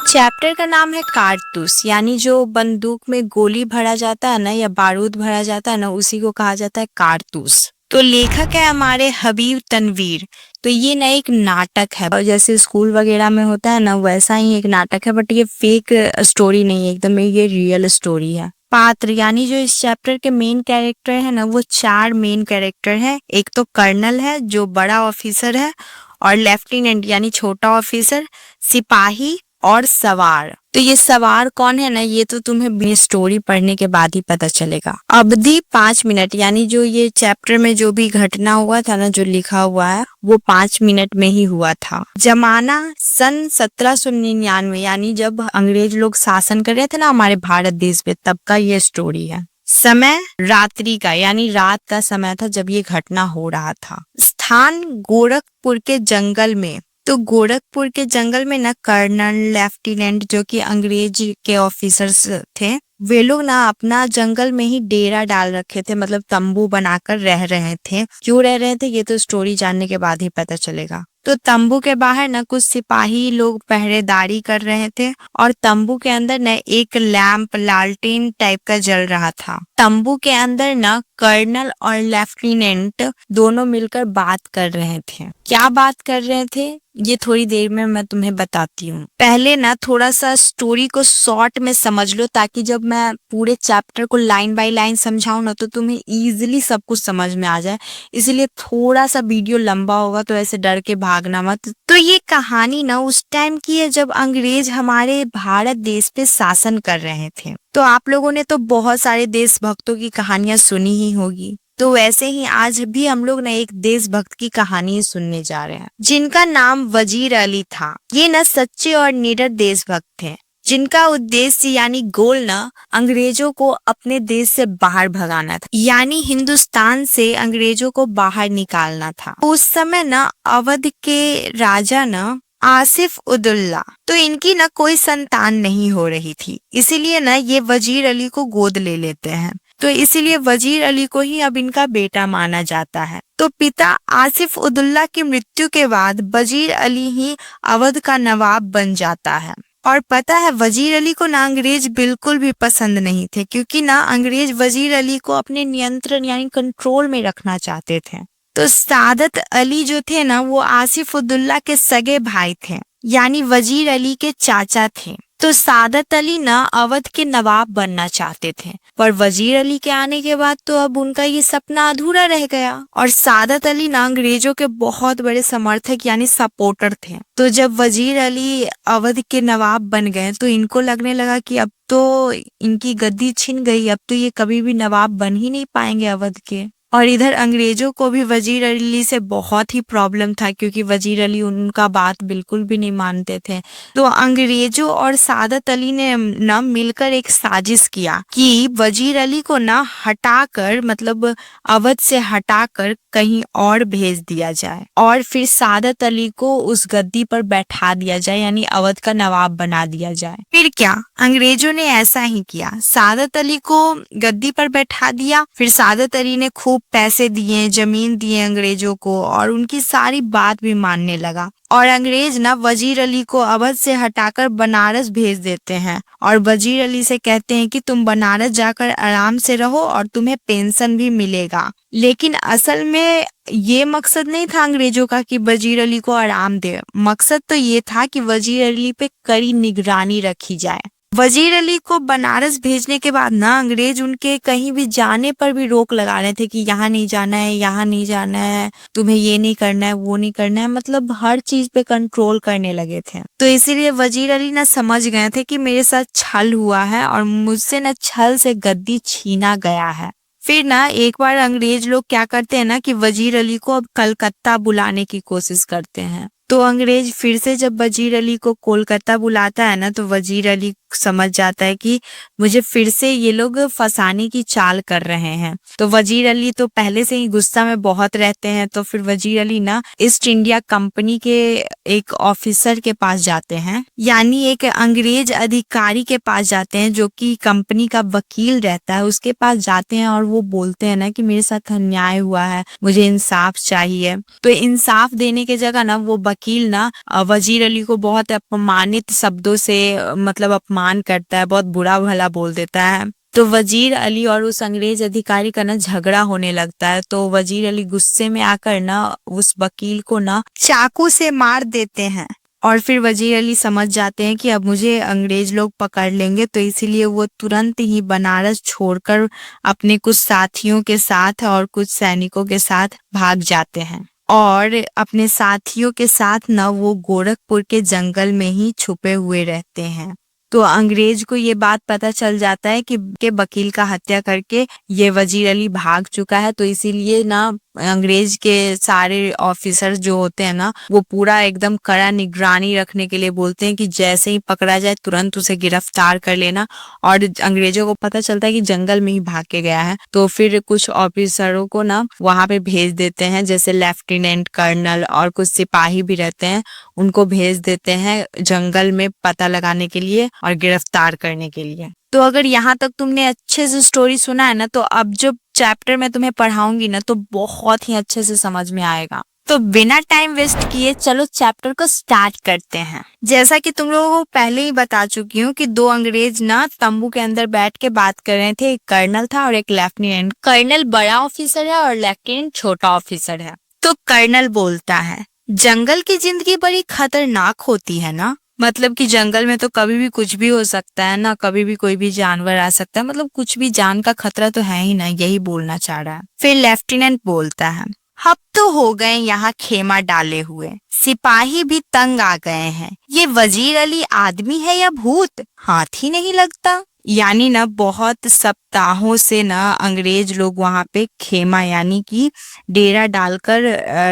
Chapter का नाम है कारतूस, यानी जो बंदूक में गोली भरा जाता है ना या बारूद भरा जाता है ना, उसी को कहा जाता है कारतूस। तो लेखक है हमारे हबीब तनवीर। तो ये ना एक नाटक है, और जैसे स्कूल वगैरह में होता है ना वैसा ही एक नाटक है, बट ये फेक स्टोरी नहीं है, एकदम ये रियल स्टोरी है। पात्र यानी जो इस चैप्टर के मेन कैरेक्टर है ना, वो 4 मेन कैरेक्टर है। एक तो कर्नल है जो बड़ा ऑफिसर है, और लेफ्टिनेंट यानी छोटा ऑफिसर, सिपाही और सवार। तो ये सवार कौन है ना, ये तो तुम्हें स्टोरी पढ़ने के बाद ही पता चलेगा। अवधि 5 मिनट, यानी जो ये चैप्टर में जो भी घटना हुआ था ना, जो लिखा हुआ है वो 5 मिनट में ही हुआ था। जमाना सन 1799, यानी जब अंग्रेज लोग शासन कर रहे थे ना हमारे भारत देश पे, तब का ये स्टोरी है। समय रात्रि का, यानी रात का समय था जब ये घटना हो रहा था। स्थान गोरखपुर के जंगल में। तो गोरखपुर के जंगल में ना कर्नल, लेफ्टिनेंट जो कि अंग्रेज के ऑफिसर्स थे, वे लोग ना अपना जंगल में ही डेरा डाल रखे थे, मतलब तंबू बनाकर रह रहे थे। क्यों रह रहे थे ये तो स्टोरी जानने के बाद ही पता चलेगा। तो तंबू के बाहर ना कुछ सिपाही लोग पहरेदारी कर रहे थे, और तंबू के अंदर ना एक लैंप, लालटेन टाइप का जल रहा था। तंबू के अंदर ना कर्नल और लेफ्टिनेंट दोनों मिलकर बात कर रहे थे। क्या बात कर रहे थे ये थोड़ी देर में मैं तुम्हें बताती हूँ। पहले ना थोड़ा सा स्टोरी को शॉर्ट में समझ लो, ताकि जब मैं पूरे चैप्टर को लाइन बाय लाइन समझाऊं ना तो तुम्हें इजीली सब कुछ समझ में आ जाए। इसलिए थोड़ा सा वीडियो लंबा होगा, तो ऐसे डर के भागना मत। तो ये कहानी ना उस टाइम की है जब अंग्रेज हमारे भारत देश पे शासन कर रहे थे। तो आप लोगों ने तो बहुत सारे देशभक्तों की कहानियां सुनी ही होगी, तो वैसे ही आज भी हम लोग ना एक देशभक्त की कहानी सुनने जा रहे हैं, जिनका नाम वजीर अली था। ये ना सच्चे और निडर देशभक्त थे, जिनका उद्देश्य यानी गोल ना अंग्रेजों को अपने देश से बाहर भगाना था, यानी हिंदुस्तान से अंग्रेजों को बाहर निकालना था। उस समय ना अवध के राजा ना आसिफ उद्दौला, तो इनकी ना कोई संतान नहीं हो रही थी, इसीलिए ना ये वजीर अली को गोद ले लेते हैं। तो इसीलिए वजीर अली को ही अब इनका बेटा माना जाता है। तो पिता आसिफ उद्दौला की मृत्यु के बाद वजीर अली ही अवध का नवाब बन जाता है। और पता है वजीर अली को ना अंग्रेज बिल्कुल भी पसंद नहीं थे, क्योंकि ना अंग्रेज वजीर अली को अपने नियंत्रण यानी कंट्रोल में रखना चाहते थे। तो सादत अली जो थे ना, वो आसिफ उद्दौला के सगे भाई थे, यानी वजीर अली के चाचा थे। तो सादत अली ना अवध के नवाब बनना चाहते थे, पर वजीर अली के आने के बाद तो अब उनका ये सपना अधूरा रह गया। और सादत अली ना अंग्रेजों के बहुत बड़े समर्थक यानी सपोर्टर थे। तो जब वजीर अली अवध के नवाब बन गए तो इनको लगने लगा कि अब तो इनकी गद्दी छिन गई, अब तो ये कभी भी नवाब बन ही नहीं पाएंगे अवध के। और इधर अंग्रेजों को भी वजीर अली से बहुत ही प्रॉब्लम था, क्योंकि वजीर अली उनका बात बिल्कुल भी नहीं मानते थे। तो अंग्रेजों और सादत अली ने ना मिलकर एक साजिश किया कि वजीर अली को ना हटाकर, मतलब अवध से हटाकर कहीं और भेज दिया जाए, और फिर सादत अली को उस गद्दी पर बैठा दिया जाए, यानी अवध का नवाब बना दिया जाए। फिर क्या अंग्रेजों ने ऐसा ही किया, सादत अली को गद्दी पर बैठा दिया। फिर सादत अली ने खूब पैसे दिए, जमीन दिए अंग्रेजों को, और उनकी सारी बात भी मानने लगा। और अंग्रेज ना वजीर अली को अवध से हटाकर बनारस भेज देते हैं, और वजीर अली से कहते हैं कि तुम बनारस जाकर आराम से रहो और तुम्हें पेंशन भी मिलेगा। लेकिन असल में ये मकसद नहीं था अंग्रेजों का कि वजीर अली को आराम दे। मकसद तो ये था कि वजीर अली पे कड़ी निगरानी रखी जाए। वजीर अली को बनारस भेजने के बाद ना अंग्रेज उनके कहीं भी जाने पर भी रोक लगा रहे थे कि यहाँ नहीं जाना है, यहाँ नहीं जाना है, तुम्हें ये नहीं करना है, वो नहीं करना है, मतलब हर चीज पे कंट्रोल करने लगे थे। तो इसीलिए वजीर अली ना समझ गए थे कि मेरे साथ छल हुआ है और मुझसे ना छल से गद्दी छीना गया है। फिर ना एक बार अंग्रेज लोग क्या करते हैं ना कि वजीर अली को अब कलकत्ता बुलाने की कोशिश करते हैं। तो अंग्रेज फिर से जब वजीर अली को कोलकाता बुलाता है ना, तो वजीर अली समझ जाता है कि मुझे फिर से ये लोग फंसाने की चाल कर रहे हैं। तो वजीर अली तो पहले से ही गुस्सा में बहुत रहते हैं। तो फिर वजीर अली ना ईस्ट इंडिया कंपनी के एक ऑफिसर के पास जाते हैं, यानी एक अंग्रेज अधिकारी के पास जाते हैं जो कि कंपनी का वकील रहता है। उसके पास जाते हैं और वो बोलते हैं ना कि मेरे साथ अन्याय हुआ है, मुझे इंसाफ चाहिए। तो इंसाफ देने के जगह ना वो वकील ना वजीर अली को बहुत अपमानित शब्दों से मतलब अपमान करता है, बहुत बुरा भला बोल देता है। तो वजीर अली और उस अंग्रेज अधिकारी का ना झगड़ा होने लगता है। तो वजीर अली गुस्से में आकर ना उस वकील को ना चाकू से मार देते हैं। और फिर वजीर अली समझ जाते हैं कि अब मुझे अंग्रेज लोग पकड़ लेंगे, तो इसीलिए वो तुरंत ही बनारस छोड़कर अपने कुछ साथियों के साथ और कुछ सैनिकों के साथ भाग जाते हैं। और अपने साथियों के साथ ना वो गोरखपुर के जंगल में ही छुपे हुए रहते हैं। तो अंग्रेज को ये बात पता चल जाता है कि वकील का हत्या करके ये वजीर अली भाग चुका है। तो इसीलिए ना अंग्रेज के सारे ऑफिसर जो होते हैं ना वो पूरा एकदम कड़ा निगरानी रखने के लिए बोलते हैं कि जैसे ही पकड़ा जाए तुरंत उसे गिरफ्तार कर लेना। और अंग्रेजों को पता चलता है कि जंगल में ही भाग के गया है, तो फिर कुछ ऑफिसरों को ना वहां पे भेज देते हैं, जैसे लेफ्टिनेंट कर्नल और कुछ सिपाही भी रहते हैं, उनको भेज देते हैं जंगल में पता लगाने के लिए और गिरफ्तार करने के लिए। तो अगर यहाँ तक तुमने अच्छे से स्टोरी सुना है ना, तो अब जब चैप्टर मैं तुम्हें पढ़ाऊंगी ना तो बहुत ही अच्छे से समझ में आएगा। तो बिना टाइम वेस्ट किए चलो चैप्टर को स्टार्ट करते हैं। जैसा कि तुम लोगों को पहले ही बता चुकी हूँ कि दो अंग्रेज ना तंबू के अंदर बैठ के बात कर रहे थे। एक कर्नल था और एक लेफ्टिनेंट। कर्नल बड़ा ऑफिसर है और लेफ्टिनेंट छोटा ऑफिसर है। तो कर्नल बोलता है, जंगल की जिंदगी बड़ी खतरनाक होती है ना, मतलब कि जंगल में तो कभी भी कुछ भी हो सकता है ना, कभी भी कोई भी जानवर आ सकता है, मतलब कुछ भी जान का खतरा तो है ही ना, यही बोलना चाह रहा है। फिर लेफ्टिनेंट बोलता है, अब तो हो गए यहाँ खेमा डाले हुए, सिपाही भी तंग आ गए हैं। ये वजीर अली आदमी है या भूत, हाथ ही नहीं लगता। यानी ना बहुत सप्ताहों से ना अंग्रेज लोग वहां पे खेमा यानी कि डेरा डालकर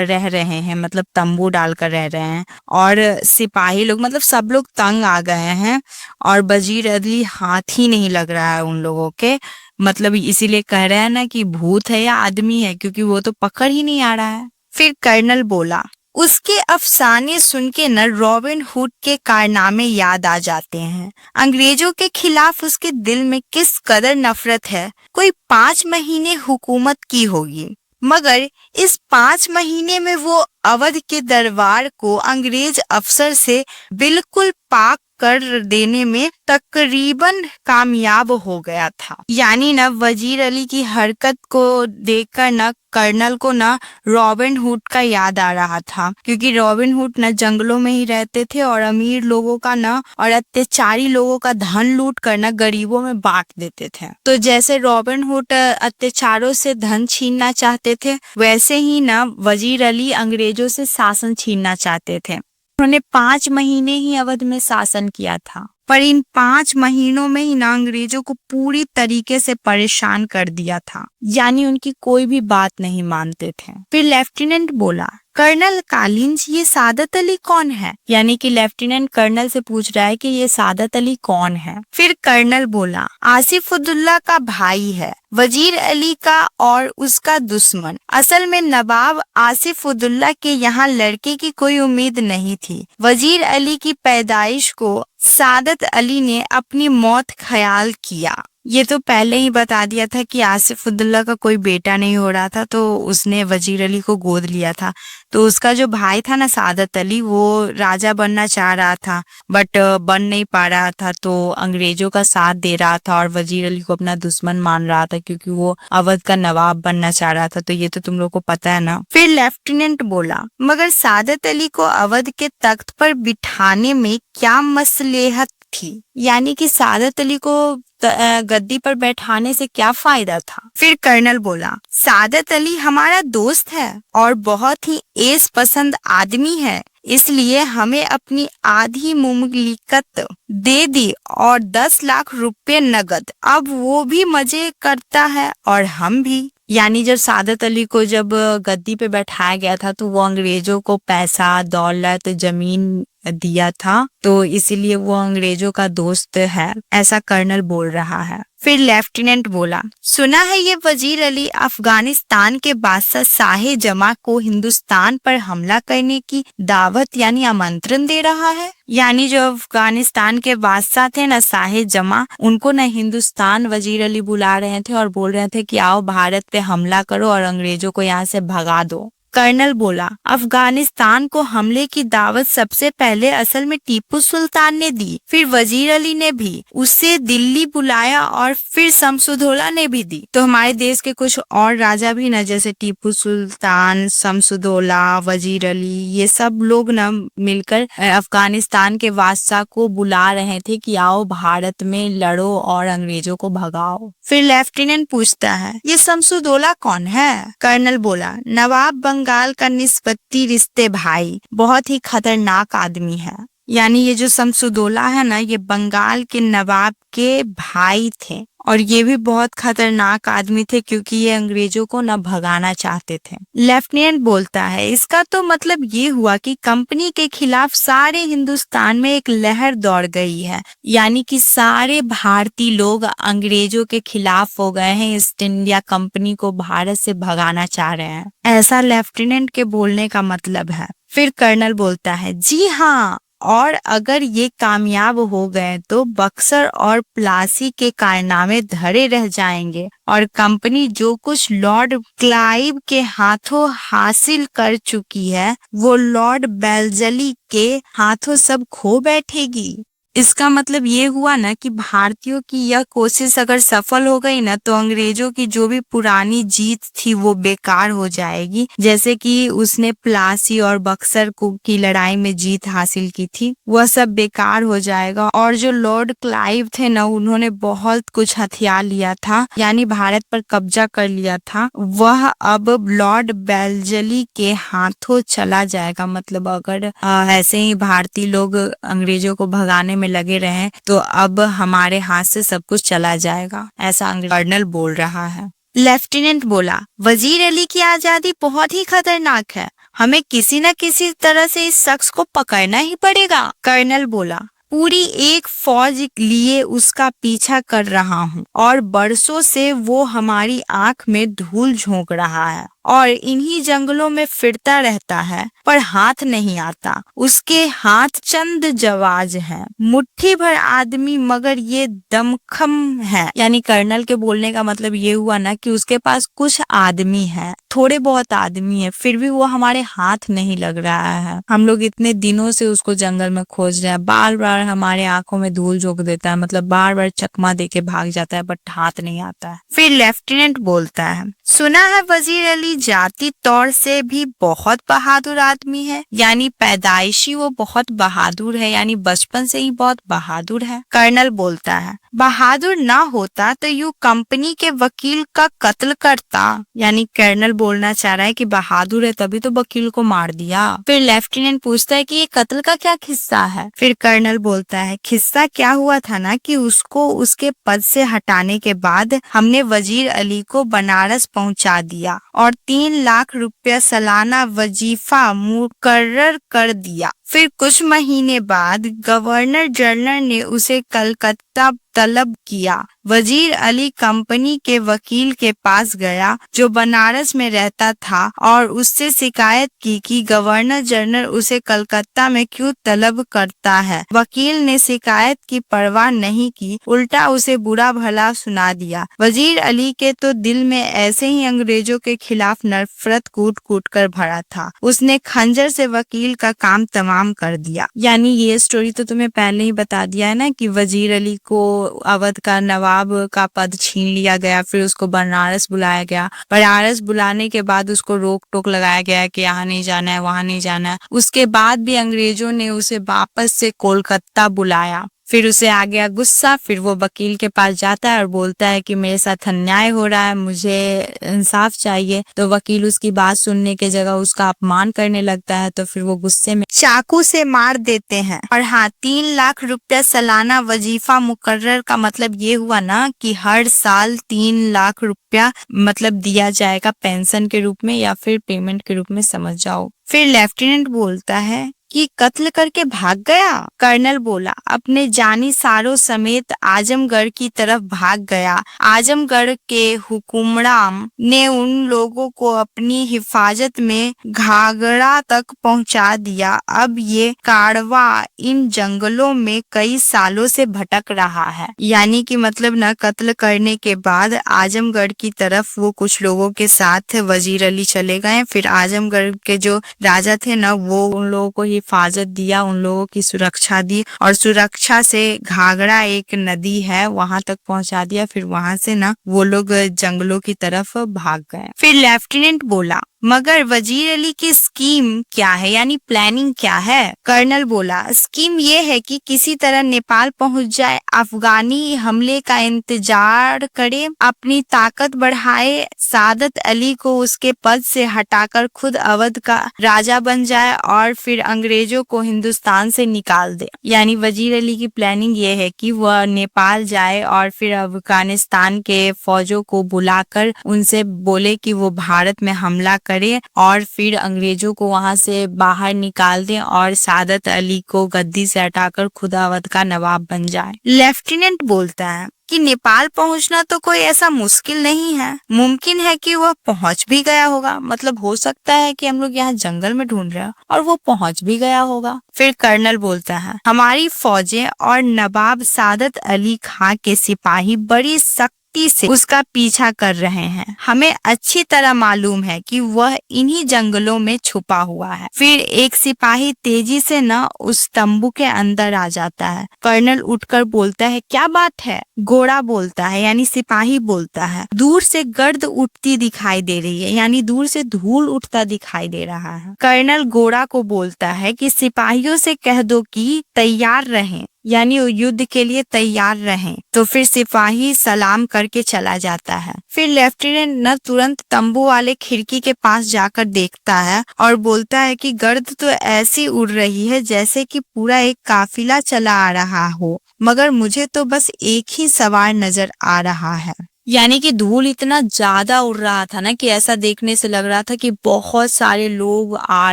रह रहे हैं, मतलब तंबू डालकर रह रहे हैं। और सिपाही लोग मतलब सब लोग तंग आ गए हैं और वजीर अली हाथ ही नहीं लग रहा है उन लोगों के। मतलब इसीलिए कह रहे हैं ना कि भूत है या आदमी है, क्योंकि वो तो पकड़ ही नहीं आ रहा है। फिर कर्नल बोला, उसके अफसाने सुन के न रॉबिन हुड के कारनामे याद आ जाते हैं। अंग्रेजों के खिलाफ उसके दिल में किस कदर नफरत है। कोई 5 महीने हुकूमत की होगी, मगर इस 5 महीने में वो अवध के दरबार को अंग्रेज अफसर से बिल्कुल पाक कर देने में तकरीबन कामयाब हो गया था। यानी ना वजीर अली की हरकत को देखकर ना कर्नल को ना रॉबिन हुड का याद आ रहा था, क्योंकि रॉबिन हुड ना जंगलों में ही रहते थे और अमीर लोगों का ना और अत्याचारी लोगों का धन लूट कर ना गरीबों में बांट देते थे। तो जैसे रॉबिन हुड अत्याचारों से धन छीनना चाहते थे, वैसे ही ना वजीर अली अंग्रेजों से शासन छीनना चाहते थे। उन्होंने 5 महीने ही अवध में शासन किया था, पर इन 5 महीनों में ही ना अंग्रेजों को पूरी तरीके से परेशान कर दिया था, यानी उनकी कोई भी बात नहीं मानते थे। फिर लेफ्टिनेंट बोला, कर्नल कालिंज, ये सादत अली कौन है? यानी कि लेफ्टिनेंट कर्नल से पूछ रहा है कि ये सादत अली कौन है। फिर कर्नल बोला, आसिफुद्दौला का भाई है, वजीर अली का और उसका दुश्मन। असल में नवाब आसिफुद्दौला के यहाँ लड़के की कोई उम्मीद नहीं थी। वजीर अली की पैदाइश को सादत अली ने अपनी मौत ख्याल किया। ये तो पहले ही बता दिया था कि आसिफुद्दौला का कोई बेटा नहीं हो रहा था, तो उसने वजीर अली को गोद लिया था। तो उसका जो भाई था ना सादत अली, वो राजा बनना चाह रहा था बट बन नहीं पा रहा था, तो अंग्रेजों का साथ दे रहा था और वजीर अली को अपना दुश्मन मान रहा था, क्योंकि वो अवध का नवाब बनना चाह रहा था। तो ये तो तुम लोग को पता है ना। फिर लेफ्टिनेंट बोला, मगर सादत अली को अवध के तख्त पर बिठाने में क्या मसलेहत थी? यानी कि सादत अली को गद्दी पर बैठाने से क्या फायदा था? फिर कर्नल बोला, सादत अली हमारा दोस्त है और बहुत ही ऐश पसंद आदमी है, इसलिए हमें अपनी आधी मुमलिकत दे दी और 10 लाख रुपए नगद। अब वो भी मजे करता है और हम भी। यानी जब सादत अली को जब गद्दी पे बैठाया गया था तो वो अंग्रेजों को पैसा, दौलत, जमीन दिया था, तो इसीलिए वो अंग्रेजों का दोस्त है, ऐसा कर्नल बोल रहा है। फिर लेफ्टिनेंट बोला, सुना है ये वजीर अली अफगानिस्तान के बादशाह शाह जमा को हिंदुस्तान पर हमला करने की दावत यानी आमंत्रण दे रहा है। यानी जो अफगानिस्तान के बादशाह थे ना शाह जमा, उनको ना हिंदुस्तान वजीर अली बुला रहे थे और बोल रहे थे कि आओ भारत पे हमला करो और अंग्रेजों को यहाँ से भगा दो। कर्नल बोला, अफगानिस्तान को हमले की दावत सबसे पहले असल में टीपू सुल्तान ने दी, फिर वजीर अली ने भी उससे दिल्ली बुलाया और फिर शमसुद्दौला ने भी दी। तो हमारे देश के कुछ और राजा भी ना, जैसे टीपू सुल्तान, शमसुद्दौला, वजीर अली, ये सब लोग ना मिलकर अफगानिस्तान के बादशाह को बुला रहे थे कि आओ भारत में लड़ो और अंग्रेजों को भगाओ। फिर लेफ्टिनेंट पूछता है, ये शमसुद्दौला कौन है? कर्नल बोला, नवाब बंगाल का निस्बती रिश्ते भाई, बहुत ही खतरनाक आदमी है। यानी ये जो शमसुद्दौला है ना, ये बंगाल के नवाब के भाई थे और ये भी बहुत खतरनाक आदमी थे क्योंकि ये अंग्रेजों को ना भगाना चाहते थे। लेफ्टिनेंट बोलता है, इसका तो मतलब ये हुआ कि कंपनी के खिलाफ सारे हिंदुस्तान में एक लहर दौड़ गई है, यानी कि सारे भारतीय लोग अंग्रेजों के खिलाफ हो गए हैं, ईस्ट इंडिया कंपनी को भारत से भगाना चाह रहे हैं, ऐसा लेफ्टिनेंट के बोलने का मतलब है। फिर कर्नल बोलता है, जी हाँ, और अगर ये कामयाब हो गए तो बक्सर और प्लासी के कारनामे धरे रह जाएंगे और कंपनी जो कुछ लॉर्ड क्लाइव के हाथों हासिल कर चुकी है वो लॉर्ड बेल्जली के हाथों सब खो बैठेगी। इसका मतलब ये हुआ ना कि भारतीयों की यह कोशिश अगर सफल हो गई ना तो अंग्रेजों की जो भी पुरानी जीत थी वो बेकार हो जाएगी। जैसे कि उसने प्लासी और बक्सर की लड़ाई में जीत हासिल की थी, वह सब बेकार हो जाएगा। और जो लॉर्ड क्लाइव थे ना, उन्होंने बहुत कुछ हथियार लिया था, यानी भारत पर कब्जा कर लिया था, वह अब लॉर्ड बेल्जली के हाथों चला जाएगा। मतलब अगर ऐसे ही भारतीय लोग अंग्रेजों को भगाने में लगे रहे तो अब हमारे हाथ से सब कुछ चला जाएगा, ऐसा कर्नल बोल रहा है। लेफ्टिनेंट बोला, वजीर अली की आजादी बहुत ही खतरनाक है, हमें किसी न किसी तरह से इस शख्स को पकड़ना ही पड़ेगा। कर्नल बोला, पूरी एक फौज लिए उसका पीछा कर रहा हूँ और बरसों से वो हमारी आंख में धूल झोंक रहा है और इन्हीं जंगलों में फिरता रहता है पर हाथ नहीं आता। उसके हाथ चंद जवाज हैं, मुट्ठी भर आदमी मगर ये दमखम है। यानी कर्नल के बोलने का मतलब ये हुआ ना कि उसके पास कुछ आदमी है, थोड़े बहुत आदमी है, फिर भी वो हमारे हाथ नहीं लग रहा है। हम लोग इतने दिनों से उसको जंगल में खोज रहे हैं, बार बार हमारे आंखों में धूल झोंक देता है, मतलब बार बार चकमा देके भाग जाता है बट हाथ नहीं आता है। फिर लेफ्टिनेंट बोलता है, सुना है वजीर अली जाति तौर से भी बहुत बहादुर आदमी है, यानी पैदाइशी वो बहुत बहादुर है, यानी बचपन से ही बहुत बहादुर है। कर्नल बोलता है, बहादुर ना होता तो यू कंपनी के वकील का कत्ल करता। यानी कर्नल बोलना चाह रहा है कि बहादुर है तभी तो वकील को मार दिया। फिर लेफ्टिनेंट पूछता है कि ये कत्ल का क्या किस्सा है। फिर कर्नल बोलता है, किस्सा क्या हुआ था ना कि उसको उसके पद से हटाने के बाद हमने वजीर अली को बनारस पहुंचा दिया और 3 लाख रुपया सालाना वजीफा मुकर्रर कर दिया। फिर कुछ महीने बाद गवर्नर जनरल ने उसे कलकत्ता तलब किया। वजीर अली कंपनी के वकील के पास गया जो बनारस में रहता था और उससे शिकायत की कि गवर्नर जनरल उसे कलकत्ता में क्यों तलब करता है। वकील ने शिकायत की परवाह नहीं की, उल्टा उसे बुरा भला सुना दिया। वजीर अली के तो दिल में ऐसे ही अंग्रेजों के खिलाफ नफरत कूट कूट कर भरा था। उसने खंजर से वकील का काम तमाम कर दिया। यानी ये स्टोरी तो तुम्हें पहले ही बता दिया है ना कि वजीर अली को अवध का नवाब का पद छीन लिया गया, फिर उसको बनारस बुलाया गया। बनारस बुलाने के बाद उसको रोक टोक लगाया गया कि यहाँ नहीं जाना है, वहां नहीं जाना है। उसके बाद भी अंग्रेजों ने उसे वापस से कोलकाता बुलाया। फिर उसे आ गया गुस्सा, फिर वो वकील के पास जाता है और बोलता है कि मेरे साथ अन्याय हो रहा है, मुझे इंसाफ चाहिए। तो वकील उसकी बात सुनने के जगह उसका अपमान करने लगता है, तो फिर वो गुस्से में चाकू से मार देते हैं। और हाँ, 3 लाख रुपया सालाना वजीफा मुकर्रर का मतलब ये हुआ ना कि हर साल 3 लाख रुपया मतलब दिया जाएगा पेंशन के रूप में या फिर पेमेंट के रूप में, समझ जाओ। फिर लेफ्टिनेंट बोलता है कि कत्ल करके भाग गया? कर्नल बोला, अपने जानिसारों समेत आजमगढ़ की तरफ भाग गया। आजमगढ़ के हुकुमरान ने उन लोगों को अपनी हिफाजत में घाघरा तक पहुंचा दिया। अब ये कारवा इन जंगलों में कई सालों से भटक रहा है। यानी कि मतलब ना, कत्ल करने के बाद आजमगढ़ की तरफ वो कुछ लोगों के साथ वजीर अली चले गए। फिर आजमगढ़ के जो राजा थे ना, वो उन लोगों को हिफाजत दिया, उन लोगों की सुरक्षा दी और सुरक्षा से घाघरा एक नदी है वहां तक पहुंचा दिया। फिर वहां से ना वो लोग जंगलों की तरफ भाग गए। फिर लेफ्टिनेंट बोला, मगर वजीर अली की स्कीम क्या है, यानी प्लानिंग क्या है? कर्नल बोला, स्कीम ये है कि किसी तरह नेपाल पहुंच जाए, अफगानी हमले का इंतजार करे, अपनी ताकत बढ़ाए, सादत अली को उसके पद से हटाकर खुद अवध का राजा बन जाए और फिर अंग्रेजों को हिंदुस्तान से निकाल दे। यानी वजीर अली की प्लानिंग ये है कि वह नेपाल जाए और फिर अफगानिस्तान के फौजों को बुलाकर उनसे बोले कि वो भारत में हमला करे और फिर अंग्रेजों को वहां से बाहर निकाल दें और सादत अली को गद्दी से हटाकर खुद अवध का नवाब बन जाए। लेफ्टिनेंट बोलता है कि नेपाल पहुंचना तो कोई ऐसा मुश्किल नहीं है, मुमकिन है कि वह पहुंच भी गया होगा। मतलब हो सकता है कि हम लोग यहाँ जंगल में ढूंढ रहे हैं और वो पहुंच भी गया होगा। फिर कर्नल बोलता है, हमारी फौजें और नवाब सादत अली खां के सिपाही बड़ी सख्ती से उसका पीछा कर रहे हैं। हमें अच्छी तरह मालूम है कि वह इन्हीं जंगलों में छुपा हुआ है। फिर एक सिपाही तेजी से न उस तंबू के अंदर आ जाता है। कर्नल उठकर बोलता है, क्या बात है? घोड़ा बोलता है, यानी सिपाही बोलता है, दूर से गर्द उठती दिखाई दे रही है, यानी दूर से धूल उठता दिखाई दे रहा है। कर्नल घोड़ा को बोलता है कि सिपाहियों से कह दो कि तैयार रहें, यानी युद्ध के लिए तैयार रहें। तो फिर सिपाही सलाम करके चला जाता है। फिर लेफ्टिनेंट न तुरंत तंबू वाले खिड़की के पास जाकर देखता है और बोलता है कि गर्द तो ऐसी उड़ रही है जैसे कि पूरा एक काफिला चला आ रहा हो, मगर मुझे तो बस एक ही सवार नजर आ रहा है। यानी कि धूल इतना ज्यादा उड़ रहा था ना कि ऐसा देखने से लग रहा था कि बहुत सारे लोग आ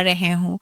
रहे हों,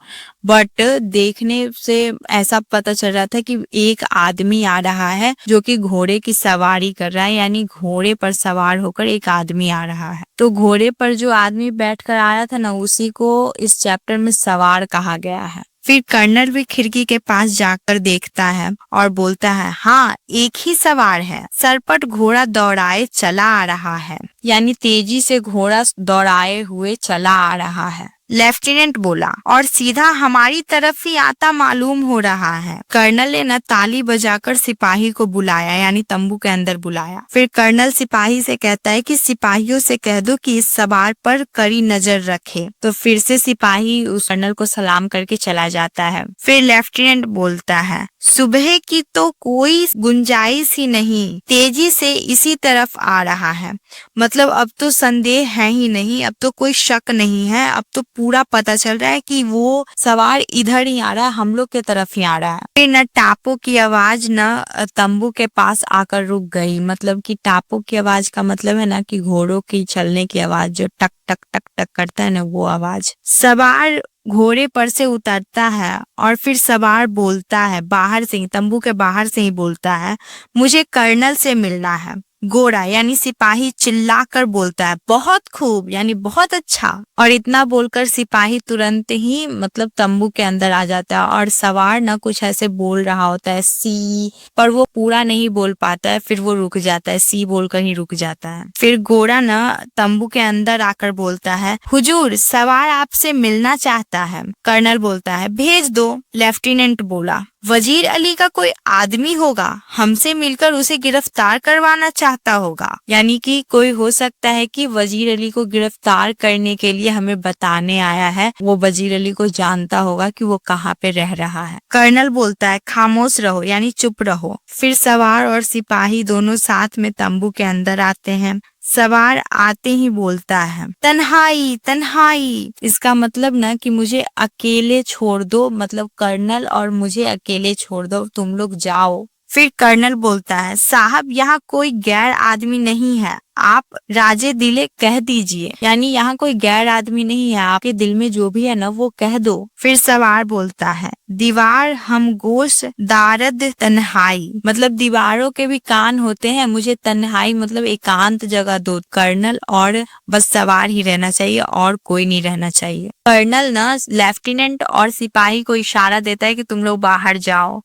बट देखने से ऐसा पता चल रहा था कि एक आदमी आ रहा है जो कि घोड़े की सवारी कर रहा है, यानी घोड़े पर सवार होकर एक आदमी आ रहा है। तो घोड़े पर जो आदमी बैठकर आया था ना, उसी को इस चैप्टर में सवार कहा गया है। फिर कर्नल भी खिड़की के पास जाकर देखता है और बोलता है, हाँ, एक ही सवार है, सरपट घोड़ा दौड़ाए चला आ रहा है, यानी तेजी से घोड़ा दौड़ाए हुए चला आ रहा है। लेफ्टिनेंट बोला, और सीधा हमारी तरफ ही आता मालूम हो रहा है। कर्नल ने न ताली बजाकर सिपाही को बुलाया, यानी तंबू के अंदर बुलाया। फिर कर्नल सिपाही से कहता है कि सिपाहियों से कह दो कि इस सवार पर कड़ी नजर रखे। तो फिर से सिपाही उस कर्नल को सलाम करके चला जाता है। फिर लेफ्टिनेंट बोलता है, सुबह की तो कोई गुंजाइश ही नहीं, तेजी से इसी तरफ आ रहा है। मतलब अब तो संदेह है ही नहीं, अब तो कोई शक नहीं है, अब तो पूरा पता चल रहा है कि वो सवार इधर ही आ रहा है, हम लोग के तरफ ही आ रहा है। फिर न टापों की आवाज न तंबू के पास आकर रुक गई। मतलब कि टापों की आवाज का मतलब है ना कि घोड़ों की चलने की आवाज, जो टक टक टक टक करता है ना, वो आवाज। सवार घोड़े पर से उतरता है और फिर सवार बोलता है, बाहर से ही, तंबू के बाहर से ही बोलता है, मुझे कर्नल से मिलना है। घोड़ा यानी सिपाही चिल्लाकर बोलता है, बहुत खूब, यानी बहुत अच्छा। और इतना बोलकर सिपाही तुरंत ही मतलब तंबू के अंदर आ जाता है और सवार ना कुछ ऐसे बोल रहा होता है, सी, पर वो पूरा नहीं बोल पाता है। फिर वो रुक जाता है, सी बोलकर ही रुक जाता है। फिर घोड़ा ना तंबू के अंदर आकर बोलता है, हुजूर, सवार आपसे मिलना चाहता है। कर्नल बोलता है, भेज दो। लेफ्टिनेंट बोला, वजीर अली का कोई आदमी होगा, हमसे मिलकर उसे गिरफ्तार करवाना चाहता होगा। यानी कि कोई हो सकता है कि वजीर अली को गिरफ्तार करने के लिए हमें बताने आया है। वो वजीर अली को जानता होगा कि वो कहाँ पे रह रहा है। कर्नल बोलता है, खामोश रहो, यानी चुप रहो। फिर सवार और सिपाही दोनों साथ में तंबू के अंदर आते हैं। सवार आते ही बोलता है, तन्हाई तन्हाई। इसका मतलब ना कि मुझे अकेले छोड़ दो, मतलब कर्नल और मुझे अकेले छोड़ दो, तुम लोग जाओ। फिर कर्नल बोलता है, साहब, यहाँ कोई गैर आदमी नहीं है, आप राजे दिले कह दीजिए, यानी यहाँ कोई गैर आदमी नहीं है, आपके दिल में जो भी है ना वो कह दो। फिर सवार बोलता है, दीवार हम गोश दारद तन्हाई, मतलब दीवारों के भी कान होते हैं, मुझे तन्हाई मतलब एकांत जगह दो कर्नल, और बस सवार ही रहना चाहिए और कोई नहीं रहना चाहिए। कर्नल ना लेफ्टिनेंट और सिपाही को इशारा देता है कि तुम लोग बाहर जाओ।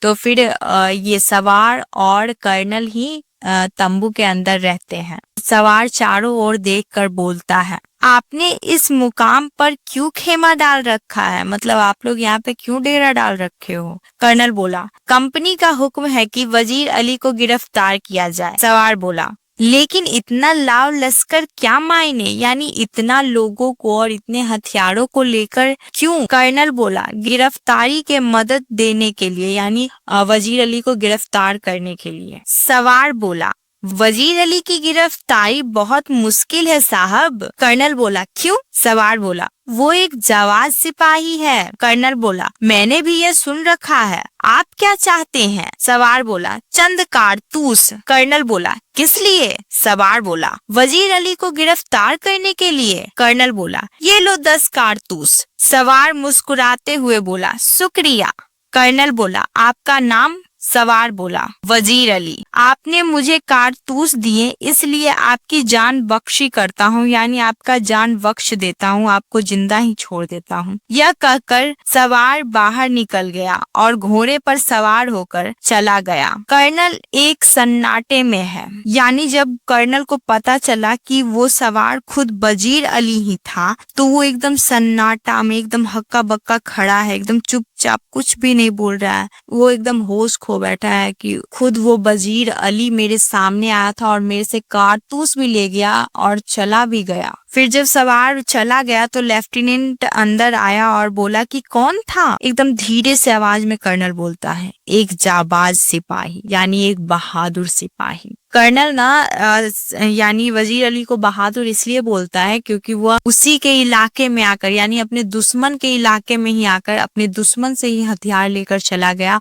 तो फिर ये सवार और कर्नल ही तंबू के अंदर रहते हैं। सवार चारों ओर देखकर बोलता है, आपने इस मुकाम पर क्यों खेमा डाल रखा है, मतलब आप लोग यहाँ पे क्यों डेरा डाल रखे हो। कर्नल बोला, कंपनी का हुक्म है कि वजीर अली को गिरफ्तार किया जाए। सवार बोला, लेकिन इतना लाव लश्कर क्या मायने, यानी इतना लोगों को और इतने हथियारों को लेकर क्यों। कर्नल बोला, गिरफ्तारी के मदद देने के लिए, यानी वजीर अली को गिरफ्तार करने के लिए। सवार बोला, वजीर अली की गिरफ्तारी बहुत मुश्किल है साहब। कर्नल बोला, क्यों। सवार बोला, वो एक जाबाज सिपाही है। कर्नल बोला, मैंने भी ये सुन रखा है, आप क्या चाहते हैं। सवार बोला, चंद कारतूस। कर्नल बोला, किस लिए। सवार बोला, वजीर अली को गिरफ्तार करने के लिए। कर्नल बोला, ये लो 10 कारतूस। सवार मुस्कुराते हुए बोला, शुक्रिया। कर्नल बोला, आपका नाम। सवार बोला, वजीर अली। आपने मुझे कारतूस दिए इसलिए आपकी जान बख्शी करता हूँ, यानी आपका जान बख्श देता हूँ, आपको जिंदा ही छोड़ देता हूँ। यह कहकर सवार बाहर निकल गया और घोड़े पर सवार होकर चला गया। कर्नल एक सन्नाटे में है, यानी जब कर्नल को पता चला कि वो सवार खुद वजीर अली ही था, तो वो एकदम सन्नाटा में एकदम हक्का बक्का खड़ा है, एकदम चुपचाप कुछ भी नहीं बोल रहा है। वो एकदम होश खो बैठा है कि खुद वो वजीर अली मेरे सामने आया था और मेरे से कारतूस भी ले गया और चला भी गया। फिर जब सवार चला गया तो लेफ्टिनेंट अंदर आया और बोला कि कौन था। एकदम धीरे से आवाज में कर्नल बोलता है, एक जाबाज सिपाही, यानी एक बहादुर सिपाही। कर्नल ना यानी वजीर अली को बहादुर इसलिए बोलता है क्योंकि वह उसी के इलाके में आकर, यानी अपने दुश्मन के इलाके में ही आकर अपने दुश्मन से ही हथियार लेकर चला गया